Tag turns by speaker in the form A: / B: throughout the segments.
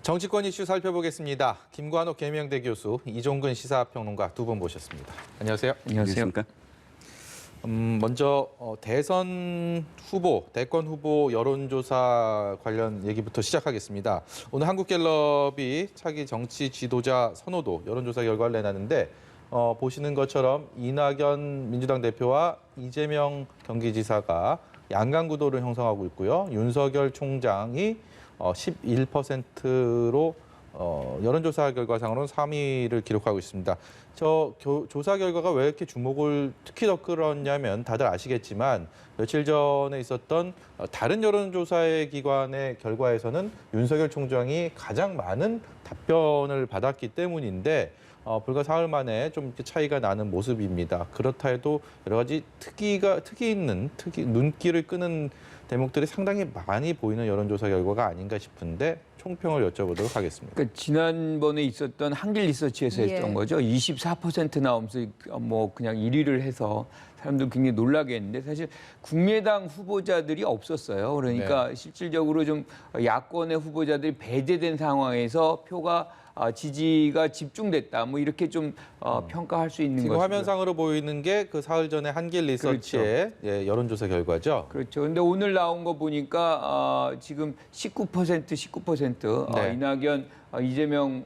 A: 정치권 이슈 살펴보겠습니다. 김관옥 계명대 교수, 이종근 시사평론가 두 분 모셨습니다. 안녕하세요.
B: 안녕하십니까?
A: 먼저 대선 후보, 대권 후보 여론조사 관련 얘기부터 시작하겠습니다. 오늘 한국갤럽이 차기 정치 지도자 선호도 여론조사 결과를 내놨는데 보시는 것처럼 이낙연 민주당 대표와 이재명 경기지사가 양강 구도를 형성하고 있고요. 윤석열 총장이 11%로 여론조사 결과상으로는 3위를 기록하고 있습니다. 조사 결과가 왜 이렇게 주목을 특히 더 끌었냐면 다들 아시겠지만 며칠 전에 있었던 다른 여론조사의 기관의 결과에서는 윤석열 총장이 가장 많은 답변을 받았기 때문인데 불과 사흘 만에 좀 이렇게 차이가 나는 모습입니다. 그렇다 해도 여러 가지 특이 있는 눈길을 끄는 대목들이 상당히 많이 보이는 여론조사 결과가 아닌가 싶은데 총평을 여쭤보도록 하겠습니다.
B: 그러니까 지난번에 있었던 한길 리서치에서 했던 거죠. 24% 나오면서 뭐 그냥 1위를 해서 사람들 굉장히 놀라게 했는데 사실 국민의당 후보자들이 없었어요. 그러니까 실질적으로 좀 야권의 후보자들이 배제된 상황에서 표가 지지가 집중됐다. 뭐 이렇게 좀 평가할 수 있는
A: 지금
B: 것이고요.
A: 화면상으로 보이는 게 그 사흘 전에 한길 리서치의
B: 그렇죠.
A: 여론조사 결과죠.
B: 그렇죠. 근데 오늘 나온 거 보니까 지금 19%.
A: 네.
B: 이낙연, 이재명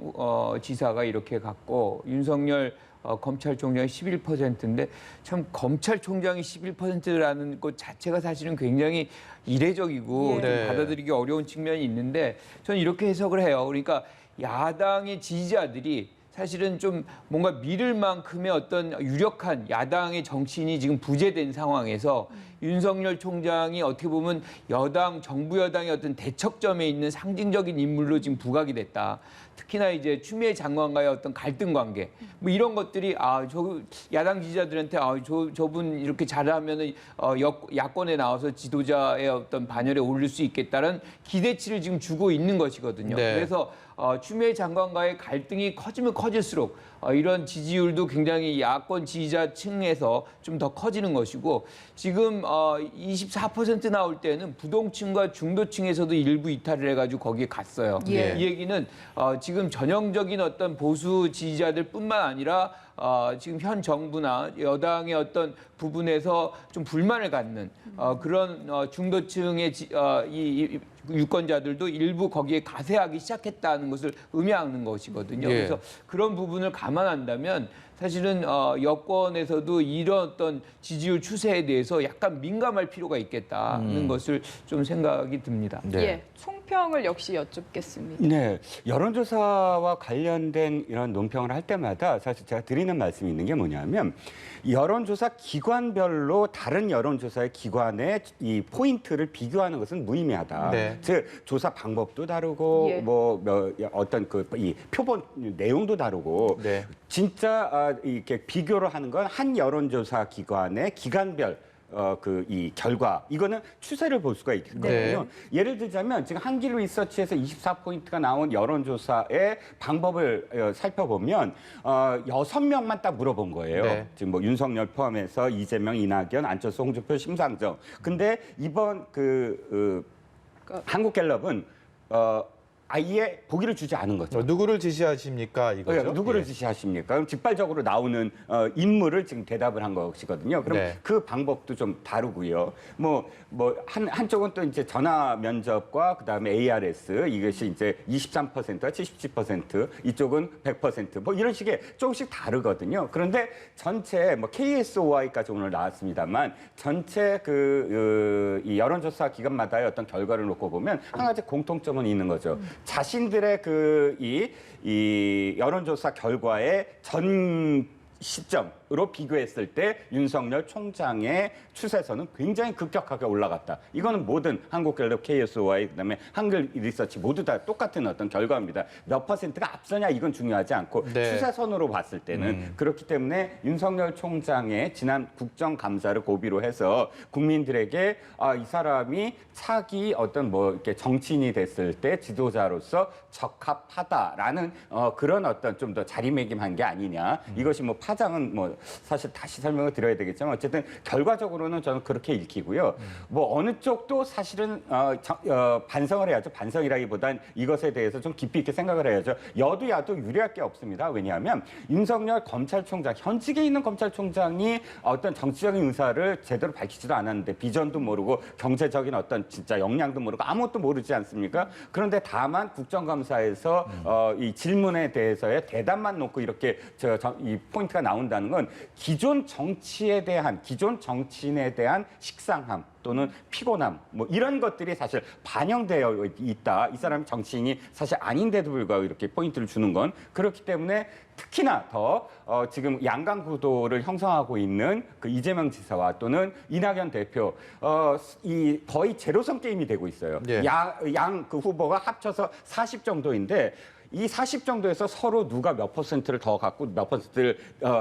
B: 지사가 이렇게 갔고 윤석열 검찰총장이 11%인데 참 검찰총장이 11%라는 것 자체가 사실은 굉장히 이례적이고 좀 받아들이기 어려운 측면이 있는데 저는 이렇게 해석을 해요. 그러니까 야당의 지지자들이 사실은 좀 뭔가 믿을 만큼의 어떤 유력한 야당의 정치인이 지금 부재된 상황에서 윤석열 총장이 어떻게 보면 정부 여당의 어떤 대척점에 있는 상징적인 인물로 지금 부각이 됐다. 특히나 이제 추미애 장관과의 어떤 갈등 관계, 뭐 이런 것들이 야당 지지자들한테 저분 이렇게 잘하면은 야권에 나와서 지도자의 어떤 반열에 오를 수 있겠다는 기대치를 지금 주고 있는 것이거든요.
A: 네.
B: 그래서 추미애 장관과의 갈등이 커지면 커질수록 이런 지지율도 굉장히 야권 지지자층에서 좀 더 커지는 것이고 지금 24% 나올 때는 부동층과 중도층에서도 일부 이탈을 해가지고 거기에 갔어요.
C: 예.
B: 이 얘기는 지금 전형적인 어떤 보수 지지자들뿐만 아니라 지금 현 정부나 여당의 어떤 부분에서 좀 불만을 갖는 그런 중도층의 이 유권자들도 일부 거기에 가세하기 시작했다는 것을 의미하는 것이거든요.
A: 예.
B: 그래서 그런 부분을 감안한다면 사실은 여권에서도 이런 어떤 지지율 추세에 대해서 약간 민감할 필요가 있겠다는 것을 좀 생각이 듭니다.
A: 네.
C: 예, 총평을 역시 여쭙겠습니다.
D: 네, 여론조사와 관련된 이런 논평을 할 때마다 사실 제가 드리는 말씀이 있는 게 뭐냐면 여론조사 기관별로 다른 여론조사의 기관의 이 포인트를 비교하는 것은 무의미하다.
A: 네.
D: 즉 조사 방법도 다르고
C: 예.
D: 어떤 이 표본 내용도 다르고
A: 네.
D: 진짜 이렇게 비교를 하는 건 한 여론조사 기관의 기관별 이 결과 이거는 추세를 볼 수가 있거든요.
A: 네.
D: 예를 들자면 지금 한길 리서치에서 24포인트가 나온 여론조사의 방법을 살펴보면 6명만 딱 물어본 거예요.
A: 네.
D: 지금 뭐 윤석열 포함해서 이재명, 이낙연, 안철수, 홍준표, 심상정. 근데 이번 한국갤럽은 아예 보기를 주지 않은 거죠.
A: 누구를 지시하십니까 이거죠?
D: 누구를
A: 예.
D: 지시하십니까? 그럼 직발적으로 나오는 인물을 지금 대답을 한 것이거든요. 그럼
A: 네.
D: 그 방법도 좀 다르고요. 한쪽은 또 이제 전화 면접과 그다음에 ARS 이것이 이제 23%와 77%, 이쪽은 100%, 뭐 이런 식의 조금씩 다르거든요. 그런데 전체 KSOI까지 오늘 나왔습니다만 전체 이 여론조사 기관마다의 어떤 결과를 놓고 보면 한 가지 공통점은 있는 거죠. 자신들의 이 여론조사 결과의 전 시점으로 비교했을 때 윤석열 총장의 추세선은 굉장히 급격하게 올라갔다. 이거는 모든 한국갤럽, KSOI, 그다음에 한글 리서치 모두 다 똑같은 어떤 결과입니다. 몇 %가 앞서냐 이건 중요하지 않고
A: 네.
D: 추세선으로 봤을 때는 그렇기 때문에 윤석열 총장의 지난 국정감사를 고비로 해서 국민들에게 이 사람이 차기 어떤 이렇게 정치인이 됐을 때 지도자로서 적합하다라는 그런 어떤 좀 더 자리매김한 게 아니냐. 이것이 파장은 사실 다시 설명을 드려야 되겠지만 어쨌든 결과적으로는 저는 그렇게 읽히고요. 뭐 어느 쪽도 사실은 반성을 해야죠. 반성이라기보단 이것에 대해서 좀 깊이 있게 생각을 해야죠. 여도 야도 유리할 게 없습니다. 왜냐하면 윤석열 검찰총장, 현직에 있는 검찰총장이 어떤 정치적인 의사를 제대로 밝히지도 않았는데 비전도 모르고 경제적인 어떤 진짜 역량도 모르고 아무것도 모르지 않습니까? 그런데 다만 국정감사에서 이 질문에 대해서의 대답만 놓고 이렇게 이 포인트가 나온다는 건 기존 정치에 대한, 기존 정치인에 대한 식상함 또는 피곤함 뭐 이런 것들이 사실 반영되어 있다. 이 사람이 정치인이 사실 아닌데도 불구하고 이렇게 포인트를 주는 건 그렇기 때문에 특히나 더 지금 양강 구도를 형성하고 있는 그 이재명 지사와 또는 이낙연 대표 이 거의 제로섬 게임이 되고 있어요.
A: 예.
D: 양 그 후보가 합쳐서 40 정도인데 이 40 정도에서 서로 누가 몇 퍼센트를 더 갖고 몇 퍼센트를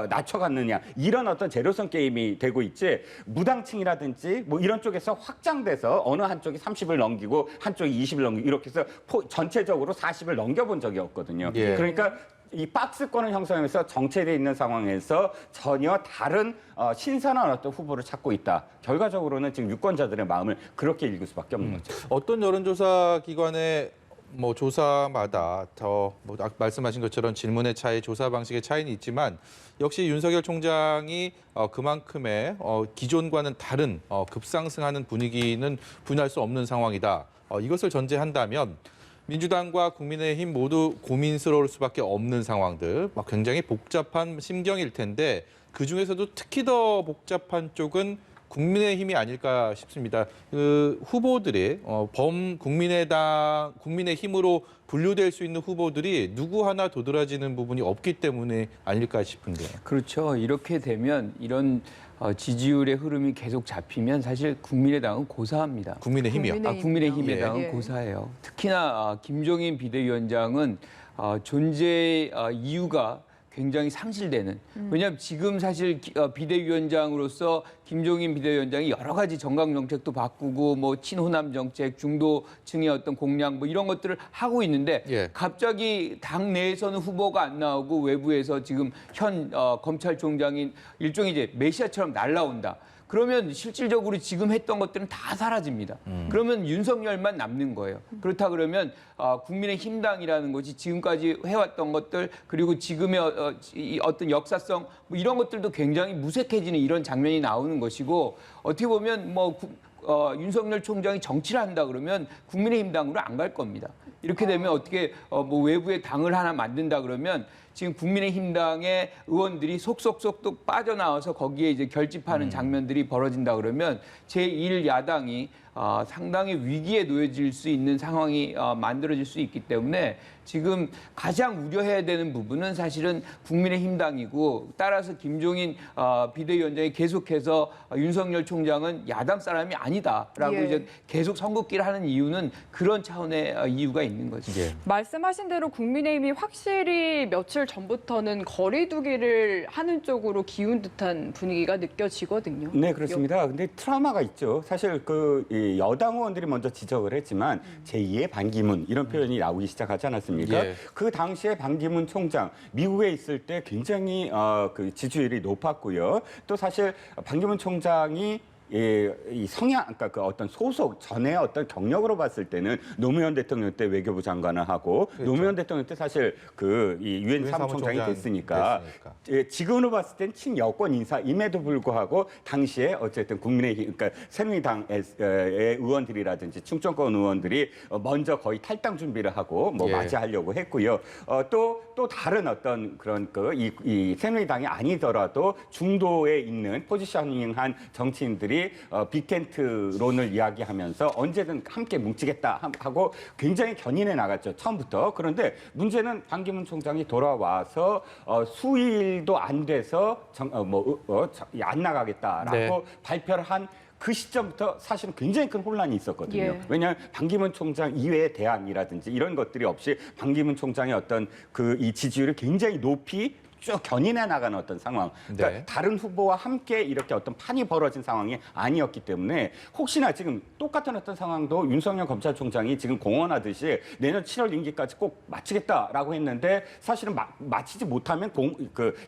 D: 낮춰갔느냐 이런 어떤 제로섬 게임이 되고 있지 무당층이라든지 뭐 이런 쪽에서 확장돼서 어느 한쪽이 30을 넘기고 한쪽이 20을 넘기고 이렇게 해서 전체적으로 40을 넘겨본 적이 없거든요.
A: 예.
D: 그러니까 이 박스권을 형성하면서 정체되어 있는 상황에서 전혀 다른 신선한 어떤 후보를 찾고 있다. 결과적으로는 지금 유권자들의 마음을 그렇게 읽을 수밖에 없는 거죠.
A: 어떤 여론조사 기관의 뭐 조사마다 뭐 말씀하신 것처럼 질문의 차이, 조사 방식의 차이는 있지만 역시 윤석열 총장이 그만큼의 기존과는 다른 급상승하는 분위기는 분할 수 없는 상황이다. 이것을 전제한다면 민주당과 국민의힘 모두 고민스러울 수밖에 없는 상황들, 굉장히 복잡한 심경일 텐데 그중에서도 특히 더 복잡한 쪽은 국민의힘이 아닐까 싶습니다. 그 후보들이 국민의힘으로 분류될 수 있는 후보들이 누구 하나 도드라지는 부분이 없기 때문에 아닐까 싶은데요.
B: 그렇죠. 이렇게 되면 이런 지지율의 흐름이 계속 잡히면 사실 국민의당은 고사합니다.
A: 국민의힘이요.
B: 국민의힘의당은
C: 예.
B: 고사해요. 특히나 김종인 비대위원장은 존재의 이유가 굉장히 상실되는. 왜냐하면 지금 사실 비대위원장으로서 김종인 비대위원장이 여러 가지 정강 정책도 바꾸고 뭐 친호남 정책, 중도층의 어떤 공략 뭐 이런 것들을 하고 있는데
A: 예.
B: 갑자기 당 내에서는 후보가 안 나오고 외부에서 지금 현 검찰총장인 일종의 이제 메시아처럼 날라온다. 그러면 실질적으로 지금 했던 것들은 다 사라집니다. 그러면 윤석열만 남는 거예요. 그렇다 그러면 국민의힘당이라는 것이 지금까지 해왔던 것들 그리고 지금의 어떤 역사성 뭐 이런 것들도 굉장히 무색해지는 이런 장면이 나오는 것이고 어떻게 보면 뭐 윤석열 총장이 정치를 한다 그러면 국민의힘당으로 안 갈 겁니다. 이렇게 되면 어떻게 뭐 외부의 당을 하나 만든다 그러면 지금 국민의힘당의 의원들이 속속속 또 빠져나와서 거기에 이제 결집하는 장면들이 벌어진다 그러면 제1야당이 상당히 위기에 놓여질 수 있는 상황이 만들어질 수 있기 때문에 지금 가장 우려해야 되는 부분은 사실은 국민의힘당이고 따라서 김종인 비대위원장이 계속해서 윤석열 총장은 야당 사람이 아니다라고
C: 예.
B: 이제 계속 선긋기를 하는 이유는 그런 차원의 이유가 있는 거죠.
A: 예.
C: 말씀하신 대로 국민의힘이 확실히 며칠 전부터는 거리두기를 하는 쪽으로 기운 듯한 분위기가 느껴지거든요.
D: 네, 그렇습니다. 근데 트라우마가 있죠. 사실 이 여당 의원들이 먼저 지적을 했지만 제2의 반기문 이런 표현이 나오기 시작하지 않았습니까?
A: 예.
D: 그 당시에 반기문 총장 미국에 있을 때 굉장히 그 지지율이 높았고요. 또 사실 반기문 총장이 이 성향, 그러니까 그 어떤 소속 전에 어떤 경력으로 봤을 때는 노무현 대통령 때 외교부 장관을 하고
A: 그렇죠.
D: 노무현 대통령 때 사실 그 이 유엔 사무총장이 됐으니까 지금으로 봤을 땐 친여권 인사임에도 불구하고 당시에 어쨌든 국민의힘, 그러니까 새누리당의 의원들이라든지 충청권 의원들이 먼저 거의 탈당 준비를 하고 뭐
A: 예. 맞이하려고
D: 했고요. 또 다른 어떤 그런 이 새누리당이 아니더라도 중도에 있는 포지셔닝한 정치인들이 빅텐트론을 이야기하면서 언제든 함께 뭉치겠다 하고 굉장히 견인해 나갔죠. 처음부터. 그런데 문제는 반기문 총장이 돌아와서 수일도 안 돼서 안 나가겠다라고
A: 네.
D: 발표를 한 그 시점부터 사실은 굉장히 큰 혼란이 있었거든요.
C: 예.
D: 왜냐하면 반기문 총장 이외의 대안이라든지 이런 것들이 없이 반기문 총장의 어떤 이 지지율을 굉장히 높이 쭉 견인해 나가는 어떤 상황. 그러니까
A: 네.
D: 다른 후보와 함께 이렇게 어떤 판이 벌어진 상황이 아니었기 때문에 혹시나 지금 똑같은 어떤 상황도 윤석열 검찰총장이 지금 공언하듯이 내년 7월 임기까지 꼭 마치겠다라고 했는데 사실은 마치지 못하면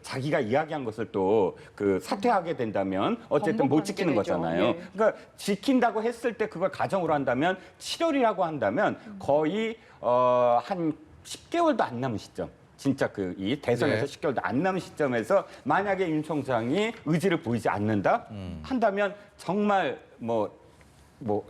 D: 자기가 이야기한 것을 또 사퇴하게 된다면 어쨌든 못 지키는
C: 되죠.
D: 거잖아요.
C: 예.
D: 그러니까 지킨다고 했을 때 그걸 가정으로 한다면 7월이라고 한다면 거의 한 10개월도 안 남은 시점. 진짜 이 대선에서
A: 네.
D: 10개월도 안 남은 시점에서 만약에 윤 총장이 의지를 보이지 않는다 한다면 정말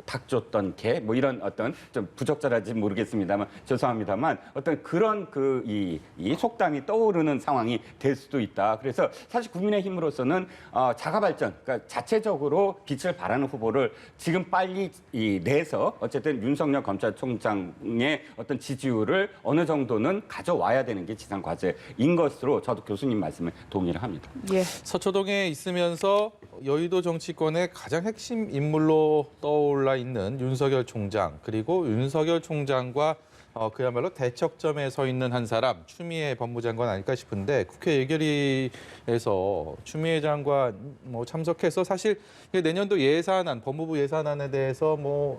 D: 닭 줬던 개 이런 어떤 좀 부적절한지 모르겠습니다만 죄송합니다만 어떤 그런 이 속담이 떠오르는 상황이 될 수도 있다. 그래서 사실 국민의힘으로서는 자가 발전, 그러니까 자체적으로 빛을 발하는 후보를 지금 빨리 내서 어쨌든 윤석열 검찰총장의 어떤 지지율을 어느 정도는 가져와야 되는 게 지상 과제인 것으로 저도 교수님 말씀에 동의를 합니다.
C: 예.
A: 서초동에 있으면서 여의도 정치권의 가장 핵심 인물로 떠올라 있는 윤석열 총장, 그리고 윤석열 총장과 그야말로 대척점에 서 있는 한 사람, 추미애 법무장관 아닐까 싶은데 국회 예결위에서 추미애 장관 참석해서 사실 내년도 예산안, 법무부 예산안에 대해서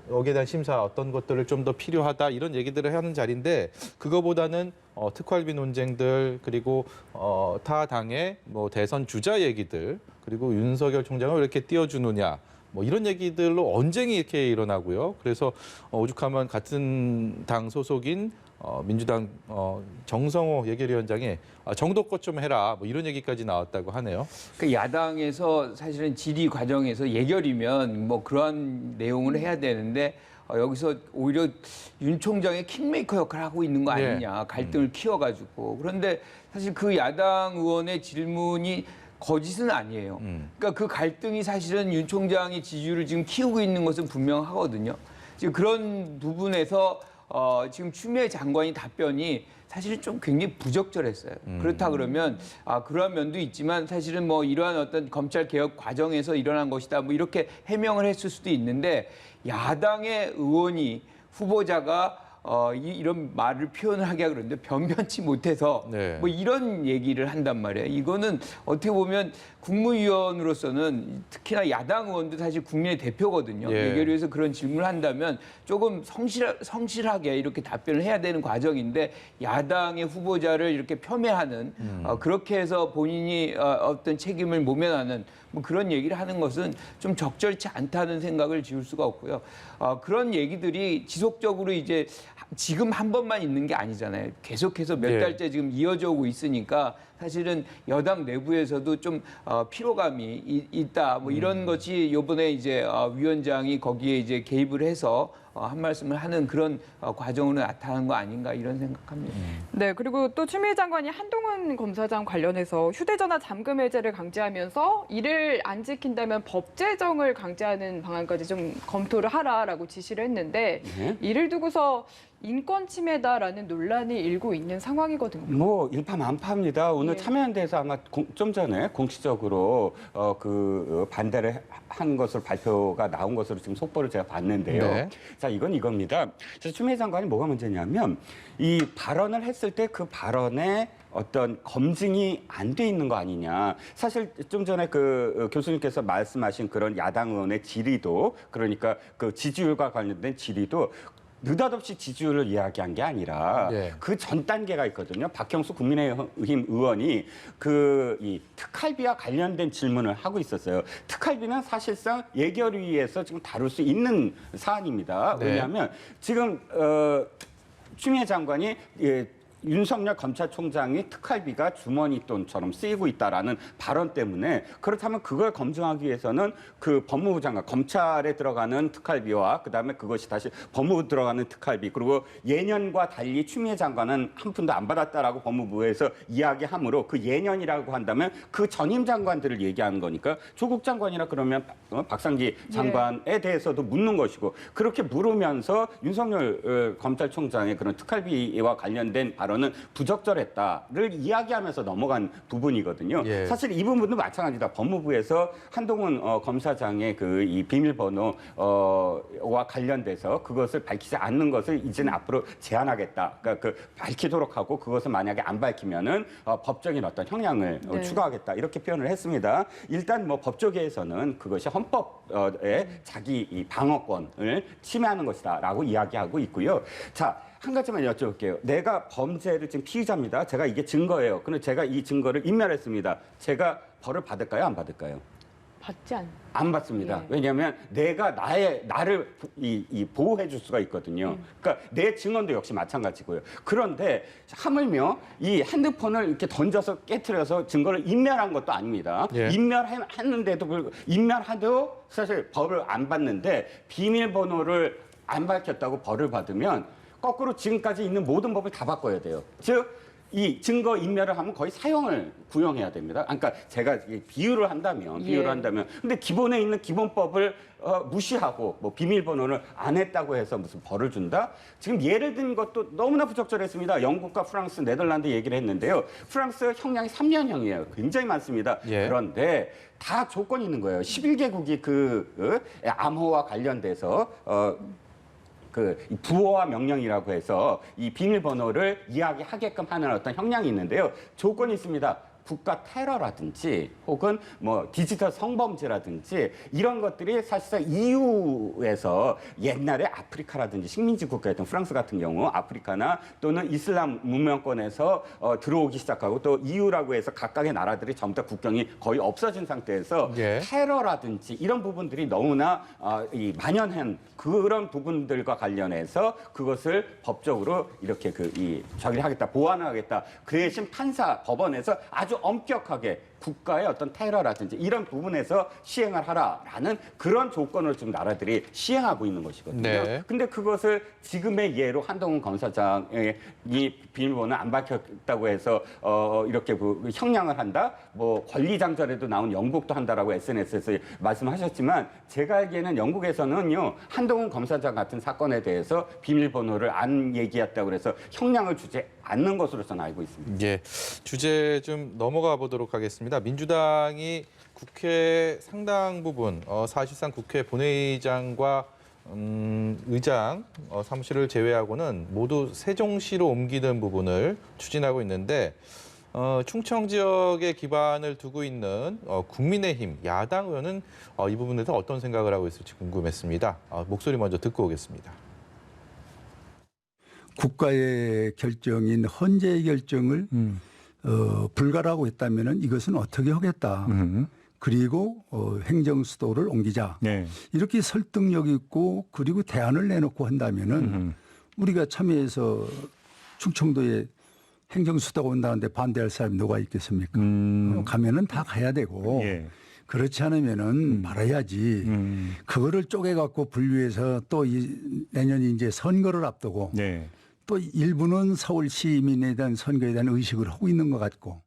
A: 여기에 대한 심사 어떤 것들을 좀 더 필요하다 이런 얘기들을 하는 자리인데 그거보다는 특활비 논쟁들 그리고 타 당의 대선 주자 얘기들 그리고 윤석열 총장을 왜 이렇게 띄워주느냐 이런 얘기들로 언쟁이 이렇게 일어나고요. 그래서 오죽하면 같은 당 소속인 민주당 정성호 예결위원장이 정도껏 좀 해라 이런 얘기까지 나왔다고 하네요.
B: 그 야당에서 사실은 질의 과정에서 예결이면 그러한 내용을 해야 되는데 여기서 오히려 윤 총장의 킹메이커 역할을 하고 있는 거 아니냐. 갈등을 키워가지고. 그런데 사실 그 야당 의원의 질문이 거짓은 아니에요. 그러니까 그 갈등이 사실은 윤 총장의 지지율을 지금 키우고 있는 것은 분명하거든요. 지금 그런 부분에서 지금 추미애 장관의 답변이 사실은 좀 굉장히 부적절했어요. 그렇다 그러면 그러한 면도 있지만 사실은 이러한 어떤 검찰 개혁 과정에서 일어난 것이다 이렇게 해명을 했을 수도 있는데 야당의 의원이 후보자가 이런 말을 표현을 하기가 그런데 변변치 못해서
A: 네.
B: 이런 얘기를 한단 말이에요. 이거는 어떻게 보면 국무위원으로서는 특히나 야당 의원도 사실 국민의 대표거든요.
A: 예.
B: 예결위에서 그런 질문을 한다면 조금 성실하게 이렇게 답변을 해야 되는 과정인데 야당의 후보자를 이렇게 폄훼하는 그렇게 해서 본인이 어떤 책임을 모면하는 그런 얘기를 하는 것은 좀 적절치 않다는 생각을 지울 수가 없고요. 그런 얘기들이 지속적으로 이제 지금 한 번만 있는 게 아니잖아요. 계속해서 몇
A: 예.
B: 달째 지금 이어져 오고 있으니까 사실은 여당 내부에서도 좀 피로감이 있다. 이런 것이 이번에 이제 위원장이 거기에 이제 개입을 해서 한 말씀을 하는 그런 과정으로 나타난 거 아닌가 이런 생각합니다.
C: 네, 그리고 또 추미애 장관이 한동훈 검사장 관련해서 휴대전화 잠금 해제를 강제하면서 이를 안 지킨다면 법 제정을 강제하는 방안까지 좀 검토를 하라라고 지시를 했는데
D: 네.
C: 이를 두고서 인권 침해다라는 논란이 일고 있는 상황이거든요.
D: 일파만파입니다. 오늘
C: 예.
D: 참여연대에서 아마 좀 전에 공식적으로 반대를 한 것으로 발표가 나온 것으로 지금 속보를 제가 봤는데요.
A: 네.
D: 자, 이겁니다. 추미애 장관이 뭐가 문제냐면 이 발언을 했을 때 그 발언에 어떤 검증이 안 돼 있는 거 아니냐. 사실 좀 전에 교수님께서 말씀하신 그런 야당 의원의 질의도 그러니까 그 지지율과 관련된 질의도 느닷없이 지지율을 이야기한 게 아니라
A: 네.
D: 그 전 단계가 있거든요. 박형수 국민의힘 의원이 이 특활비와 관련된 질문을 하고 있었어요. 특활비는 사실상 예결위에서 지금 다룰 수 있는 사안입니다.
A: 네.
D: 왜냐하면 지금 추미애 장관이 윤석열 검찰총장이 특활비가 주머니 돈처럼 쓰이고 있다라는 발언 때문에 그렇다면 그걸 검증하기 위해서는 그 법무부 장관, 검찰에 들어가는 특활비와 그다음에 그것이 다시 법무부 들어가는 특활비 그리고 예년과 달리 추미애 장관은 한 푼도 안 받았다라고 법무부에서 이야기하므로 그 예년이라고 한다면 그 전임 장관들을 얘기하는 거니까 조국 장관이라 그러면 박상기 장관에 대해서도 묻는 것이고 그렇게 물으면서 윤석열 검찰총장의 그런 특활비와 관련된 발언 발언은 부적절했다를 이야기하면서 넘어간 부분이거든요.
A: 예.
D: 사실 이 부분도 마찬가지다. 법무부에서 한동훈 검사장의 그 이 비밀번호와 관련돼서 그것을 밝히지 않는 것을 이제는 앞으로 제한하겠다. 그러니까 그 밝히도록 하고 그것을 만약에 안 밝히면은 법적인 어떤 형량을
C: 네.
D: 추가하겠다 이렇게 표현을 했습니다. 일단 뭐 법조계에서는 그것이 헌법에 자기 이 방어권을 침해하는 것이다라고 이야기하고 있고요. 자. 한 가지만 여쭤볼게요. 내가 범죄를 지금 피의자입니다. 제가 이게 증거예요. 근데 제가 이 증거를 인멸했습니다. 제가 벌을 받을까요? 안 받을까요?
C: 받지 않.
D: 안 받습니다.
C: 예.
D: 왜냐하면 내가 나를 보호해 줄 수가 있거든요. 그러니까 내 증언도 역시 마찬가지고요. 그런데 하물며 이 핸드폰을 이렇게 던져서 깨트려서 증거를 인멸한 것도 아닙니다.
A: 예.
D: 인멸해도 사실 벌을 안 받는데 비밀번호를 안 밝혔다고 벌을 받으면 거꾸로 지금까지 있는 모든 법을 다 바꿔야 돼요. 즉 이 증거 인멸을 하면 거의 사형을 구형해야 됩니다. 그러니까 제가 비유를 한다면, 근데 기본에 있는 기본법을 무시하고 뭐 비밀번호를 안 했다고 해서 무슨 벌을 준다? 지금 예를 든 것도 너무나 부적절했습니다. 영국과 프랑스, 네덜란드 얘기를 했는데요. 프랑스 형량이 3년형이에요. 굉장히 많습니다.
A: 예.
D: 그런데 다 조건이 있는 거예요. 11개국이 암호와 관련돼서 그 부호와 명령이라고 해서 이 비밀번호를 이야기하게끔 하는 어떤 형량이 있는데요. 조건이 있습니다. 국가 테러라든지 혹은 뭐 디지털 성범죄라든지 이런 것들이 사실상 EU에서 옛날에 아프리카라든지 식민지 국가였던 프랑스 같은 경우 아프리카나 또는 이슬람 문명권에서 들어오기 시작하고 또 EU라고 해서 각각의 나라들이 전부 다 국경이 거의 없어진 상태에서
A: 예.
D: 테러라든지 이런 부분들이 너무나 이 만연한 그런 부분들과 관련해서 그것을 법적으로 이렇게 처리하겠다, 보완하겠다. 그 대신 판사, 법원에서 아주 엄격하게 국가의 어떤 테러라든지 이런 부분에서 시행을 하라라는 그런 조건을 지금 나라들이 시행하고 있는 것이거든요.
A: 네.
D: 근데 그것을 지금의 예로 한동훈 검사장의 이 비밀번호를 안 밝혔다고 해서 이렇게 형량을 한다? 뭐 권리장전에도 나온 영국도 한다라고 SNS에서 말씀하셨지만 제가 알기에는 영국에서는요 한동훈 검사장 같은 사건에 대해서 비밀번호를 안 얘기했다고 해서 형량을 주지 않는 것으로 저는 알고 있습니다.
A: 예, 주제 좀 넘어가 보도록 하겠습니다. 민주당이 국회 상당 부분, 사실상 국회 본회의장과 의장 사무실을 제외하고는 모두 세종시로 옮기는 부분을 추진하고 있는데 충청 지역에 기반을 두고 있는 국민의힘 야당 의원은 이 부분에 대해서 어떤 생각을 하고 있을지 궁금했습니다. 목소리 먼저 듣고 오겠습니다.
E: 국가의 결정인 헌재의 결정을 불가하고 했다면 이것은 어떻게 하겠다. 그리고 행정수도를 옮기자.
F: 네.
E: 이렇게 설득력 있고 그리고 대안을 내놓고 한다면은 우리가 참여해서 충청도에 행정수도가 온다는데 반대할 사람이 누가 있겠습니까? 가면은 다 가야 되고
F: 예.
E: 그렇지 않으면은 말아야지. 그거를 쪼개갖고 분류해서 또 내년이 이제 선거를 앞두고
F: 네.
E: 또 일부는 서울 시민에 대한 선거에 대한 의식을 하고 있는 것 같고.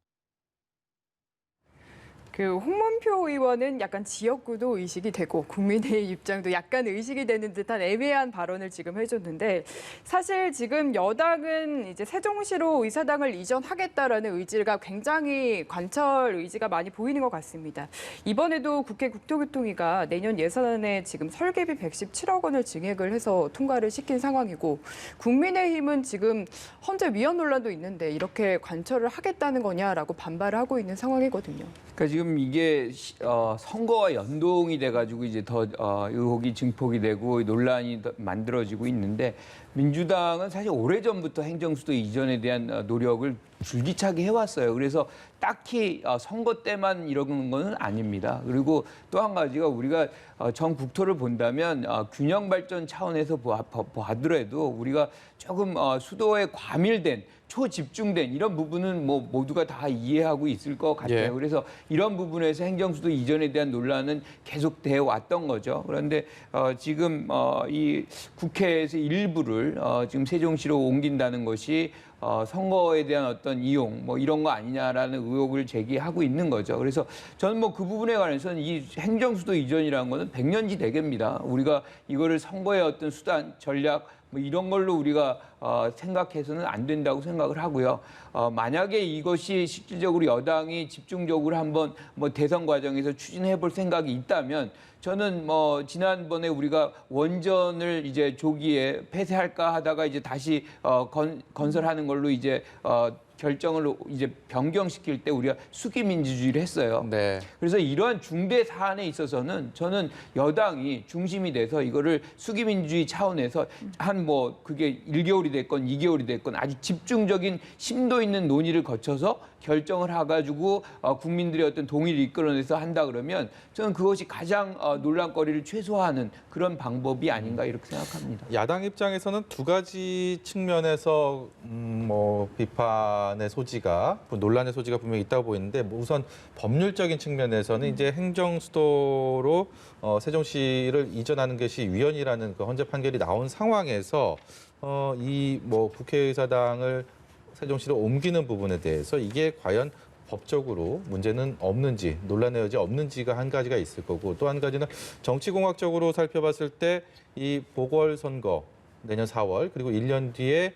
C: 홍문표 의원은 약간 지역구도 의식이 되고 국민의 입장도 약간 의식이 되는 듯한 애매한 발언을 지금 해줬는데 사실 지금 여당은 이제 세종시로 의사당을 이전하겠다라는 의지가 굉장히 관철 의지가 많이 보이는 것 같습니다. 이번에도 국회 국토교통위가 내년 예산안에 지금 설계비 117억 원을 증액을 해서 통과를 시킨 상황이고 국민의힘은 지금 헌재 위헌 논란도 있는데 이렇게 관철을 하겠다는 거냐라고 반발을 하고 있는 상황이거든요.
B: 그러니까 지금 이게 선거와 연동이 돼가지고 이제 더 의혹이 증폭이 되고 논란이 더 만들어지고 있는데 민주당은 사실 오래전부터 행정수도 이전에 대한 노력을 줄기차게 해왔어요. 그래서 딱히 선거 때만 이러는 건 아닙니다. 그리고 또 한 가지가 우리가 전 국토를 본다면 균형 발전 차원에서 보더라도 우리가 조금 수도에 과밀된 초집중된 이런 부분은 뭐 모두가 다 이해하고 있을 것 같아요.
A: 예.
B: 그래서 이런 부분에서 행정수도 이전에 대한 논란은 계속되어 왔던 거죠. 그런데 지금 이 국회에서 일부를 지금 세종시로 옮긴다는 것이 선거에 대한 어떤 이용 뭐 이런 거 아니냐라는 의혹을 제기하고 있는 거죠. 그래서 저는 뭐 그 부분에 관해서는 이 행정수도 이전이라는 거는 백년지 대계입니다. 우리가 이거를 선거의 어떤 수단, 전략, 뭐 이런 걸로 우리가 생각해서는 안 된다고 생각을 하고요. 만약에 이것이 실질적으로 여당이 집중적으로 한번 뭐 대선 과정에서 추진해 볼 생각이 있다면 저는 뭐 지난번에 우리가 원전을 이제 조기에 폐쇄할까 하다가 이제 다시 건설하는 걸로 이제 결정을 이제 변경시킬 때 우리가 수기 민주주의를 했어요.
A: 네.
B: 그래서 이러한 중대 사안에 있어서는 저는 여당이 중심이 돼서 이거를 수기 민주주의 차원에서 한 뭐 그게 1개월이 됐건 2개월이 됐건 아주 집중적인 심도 있는 논의를 거쳐서 결정을 해가지고 국민들의 어떤 동의를 이끌어내서 한다 그러면 저는 그것이 가장 논란거리를 최소화하는 그런 방법이 아닌가 이렇게 생각합니다.
A: 야당 입장에서는 두 가지 측면에서 뭐 비판의 소지가 논란의 소지가 분명히 있다고 보이는데 뭐 우선 법률적인 측면에서는 이제 행정 수도로 세종시를 이전하는 것이 위헌이라는 그 헌재 판결이 나온 상황에서 이 뭐 국회의사당을 세종시로 옮기는 부분에 대해서 이게 과연 법적으로 문제는 없는지, 논란의 여지 없는지가 한 가지가 있을 거고 또 한 가지는 정치공학적으로 살펴봤을 때 이 보궐선거 내년 4월 그리고 1년 뒤에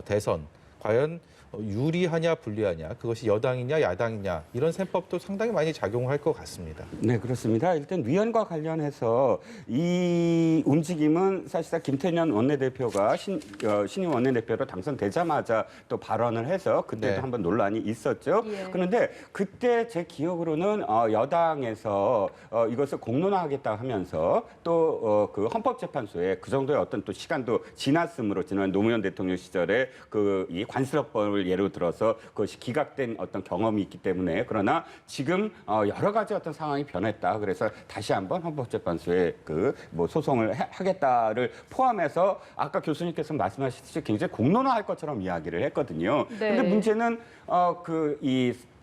A: 대선 과연 유리하냐 불리하냐 그것이 여당이냐 야당이냐 이런 셈법도 상당히 많이 작용할 것 같습니다.
D: 네, 그렇습니다. 일단 위원과 관련해서 이 움직임은 사실상 김태년 원내대표가 신임 원내대표로 당선되자마자 또 발언을 해서 그때도
A: 네.
D: 한번 논란이 있었죠.
C: 예.
D: 그런데 그때 제 기억으로는 여당에서 이것을 공론화하겠다 하면서 또 그 헌법재판소에 그 정도의 어떤 또 시간도 지났으므로 지난 노무현 대통령 시절에 그 이 관습법을 예로 들어서 그것이 기각된 어떤 경험이 있기 때문에 그러나 지금 여러 가지 어떤 상황이 변했다. 그래서 다시 한번 헌법재판소에 그 뭐 소송을 하겠다를 포함해서 아까 교수님께서 말씀하셨듯이 굉장히 공론화할 것처럼 이야기를 했거든요. 그런데
C: 네.
D: 문제는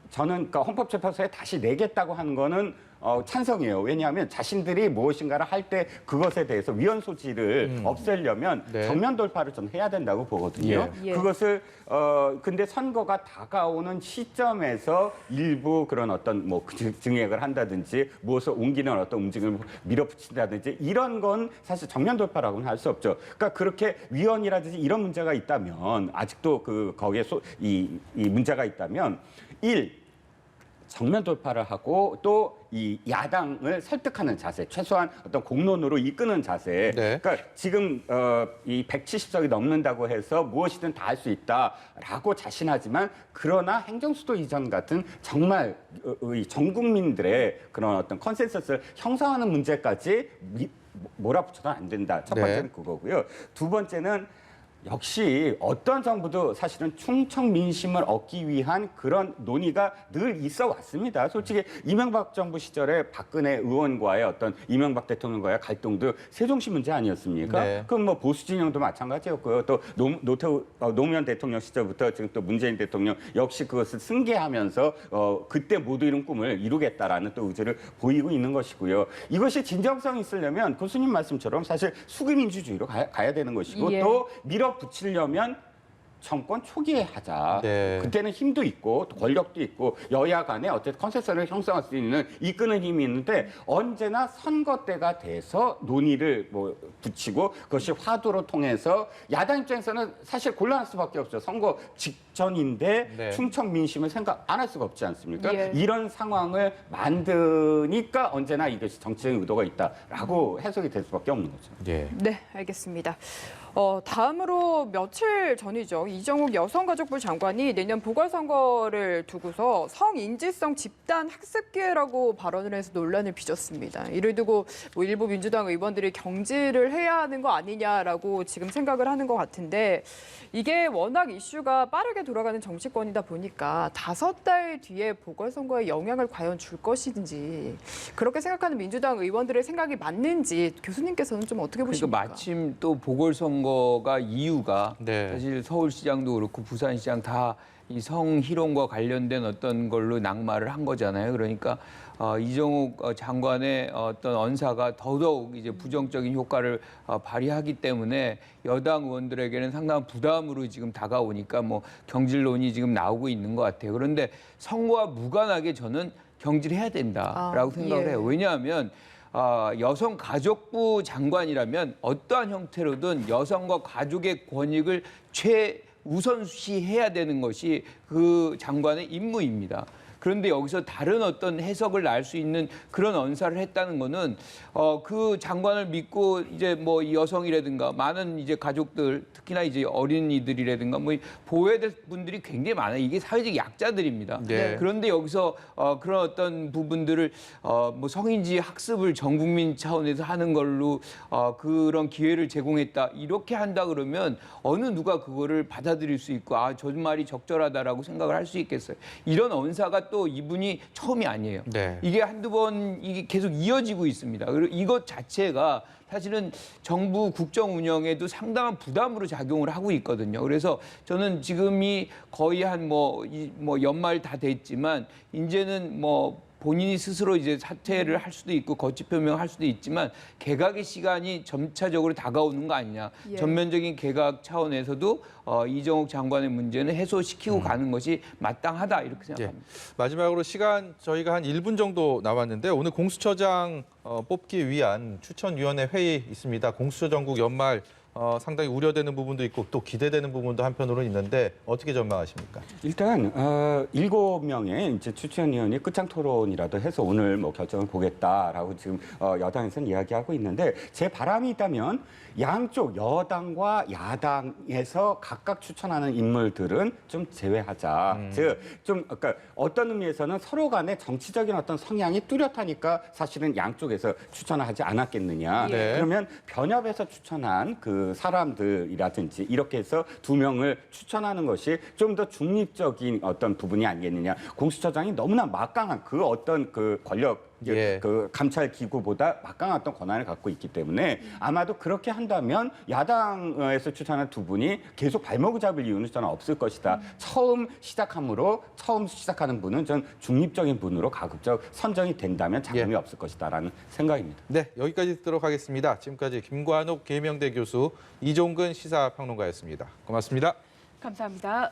D: 저는 그러니까 헌법재판소에 다시 내겠다고 하는 거는 찬성이에요. 왜냐하면 자신들이 무엇인가를 할 때 그것에 대해서 위헌 소지를 없애려면
A: 네.
D: 정면 돌파를 좀 해야 된다고 보거든요.
C: 예.
D: 그것을 근데 선거가 다가오는 시점에서 일부 그런 어떤 뭐 증액을 한다든지 무엇을 옮기는 어떤 움직임을 밀어붙인다든지 이런 건 사실 정면 돌파라고는 할 수 없죠. 그러니까 그렇게 위헌이라든지 이런 문제가 있다면 아직도 거기에 이 문제가 있다면 정면 돌파를 하고 또 이 야당을 설득하는 자세, 최소한 어떤 공론으로 이끄는 자세.
A: 네.
D: 그러니까 지금 이 170석이 넘는다고 해서 무엇이든 다 할 수 있다라고 자신하지만 그러나 행정수도 이전 같은 정말 전 국민들의 그런 어떤 컨센서스를 형성하는 문제까지 몰아붙여도 안 된다. 첫 번째는
A: 네.
D: 그거고요. 두 번째는 역시 어떤 정부도 사실은 충청 민심을 얻기 위한 그런 논의가 늘 있어 왔습니다. 솔직히 이명박 정부 시절에 박근혜 의원과의 어떤 이명박 대통령과의 갈등도 세종시 문제 아니었습니까?
A: 네.
D: 그럼 뭐 보수 진영도 마찬가지였고요. 또 노무현 대통령 시절부터 지금 또 문재인 대통령 역시 그것을 승계하면서 그때 못 이룬 꿈을 이루겠다라는 또 의지를 보이고 있는 것이고요. 이것이 진정성이 있으려면 교수님 말씀처럼 사실 수기민주주의로 가야 되는 것이고
C: 예.
D: 또 밀어붙이려면 정권 초기에 하자.
A: 네.
D: 그때는 힘도 있고 권력도 있고 여야 간에 어쨌든 컨센서스를 형성할 수 있는 이끄는 힘이 있는데 언제나 선거 때가 돼서 논의를 붙이고 그것이 화두로 통해서 야당 입장에서는 사실 곤란할 수밖에 없죠. 선거 직전인데
A: 네.
D: 충청 민심을 생각 안 할 수가 없지 않습니까?
C: 예.
D: 이런 상황을 만드니까 언제나 이것이 정치적인 의도가 있다라고 해석이 될 수밖에 없는 거죠.
A: 예.
C: 네, 알겠습니다. 다음으로 며칠 전이죠. 이정욱 여성가족부 장관이 내년 보궐선거를 두고서 성인지성 집단 학습 기회라고 발언을 해서 논란을 빚었습니다. 이를 두고 일부 민주당 의원들이 경질을 해야 하는 거 아니냐라고 지금 생각을 하는 것 같은데 이게 워낙 이슈가 빠르게 돌아가는 정치권이다 보니까 5달 뒤에 보궐선거에 영향을 과연 줄 것인지 그렇게 생각하는 민주당 의원들의 생각이 맞는지 교수님께서는 좀 어떻게 보십니까?
B: 그러니까 마침 또 보궐선거가 이유가
A: 네.
B: 사실 서울시장도 그렇고 부산시장 다 이 성희롱과 관련된 어떤 걸로 낙마를 한 거잖아요. 그러니까 이정욱 장관의 어떤 언사가 더더욱 이제 부정적인 효과를 발휘하기 때문에 여당 의원들에게는 상당한 부담으로 지금 다가오니까 뭐 경질론이 지금 나오고 있는 것 같아요. 그런데 선거와 무관하게 저는 경질해야 된다라고 생각을
C: 예.
B: 해요. 왜냐하면 여성가족부 장관이라면 어떠한 형태로든 여성과 가족의 권익을 최우선시해야 되는 것이 그 장관의 임무입니다. 그런데 여기서 다른 어떤 해석을 날 수 있는 그런 언사를 했다는 거는 그 장관을 믿고 이제 뭐 여성이라든가 많은 이제 가족들 특히나 이제 어린이들이라든가 뭐 보호해야 될 분들이 굉장히 많아요. 이게 사회적 약자들입니다.
A: 네.
B: 그런데 여기서 그런 어떤 부분들을 뭐 성인지 학습을 전 국민 차원에서 하는 걸로 그런 기회를 제공했다. 이렇게 한다 그러면 어느 누가 그거를 받아들일 수 있고 저 말이 적절하다라고 생각을 할 수 있겠어요. 이런 언사가 또 이분이 처음이 아니에요.
A: 네.
B: 이게 한두 번 이게 계속 이어지고 있습니다. 그리고 이것 자체가 사실은 정부 국정 운영에도 상당한 부담으로 작용을 하고 있거든요. 그래서 저는 지금이 거의 한 뭐 연말 다 됐지만 이제는 뭐 본인이 스스로 이제 사퇴를 할 수도 있고 거취 표명할 수도 있지만 개각의 시간이 점차적으로 다가오는 거 아니냐.
C: 예.
B: 전면적인 개각 차원에서도 이정욱 장관의 문제는 해소시키고 가는 것이 마땅하다 이렇게 생각합니다.
A: 마지막으로 시간 저희가 한 1분 정도 남았는데 오늘 공수처장 뽑기 위한 추천위원회 회의 있습니다. 공수처 전국 연말 상당히 우려되는 부분도 있고 또 기대되는 부분도 한편으로는 있는데 어떻게 전망하십니까?
D: 일단 7명의 이제 추천위원이 끝장 토론이라도 해서 오늘 뭐 결정을 보겠다라고 지금 여당에서는 이야기하고 있는데 제 바람이 있다면 양쪽 여당과 야당에서 각각 추천하는 인물들은 좀 제외하자. 즉 좀 그러니까 어떤 의미에서는 서로 간에 정치적인 어떤 성향이 뚜렷하니까 사실은 양쪽에서 추천을 하지 않았겠느냐.
A: 네.
D: 그러면 변협에서 추천한 그 사람들이라든지 이렇게 해서 2명을 추천하는 것이 좀 더 중립적인 어떤 부분이 아니겠느냐. 공수처장이 너무나 막강한 그 어떤 그 권력
A: 예.
D: 그 감찰 기구보다 막강한 어떤 권한을 갖고 있기 때문에 아마도 그렇게 한다면 야당에서 추천한 2분이 계속 발목을 잡을 이유는 저는 없을 것이다. 처음 시작하는 분은 전 중립적인 분으로 가급적 선정이 된다면 자금이 없을 것이다라는 생각입니다.
A: 네, 여기까지 듣도록 하겠습니다. 지금까지 김관옥 계명대 교수, 이종근 시사평론가였습니다. 고맙습니다.
C: 감사합니다.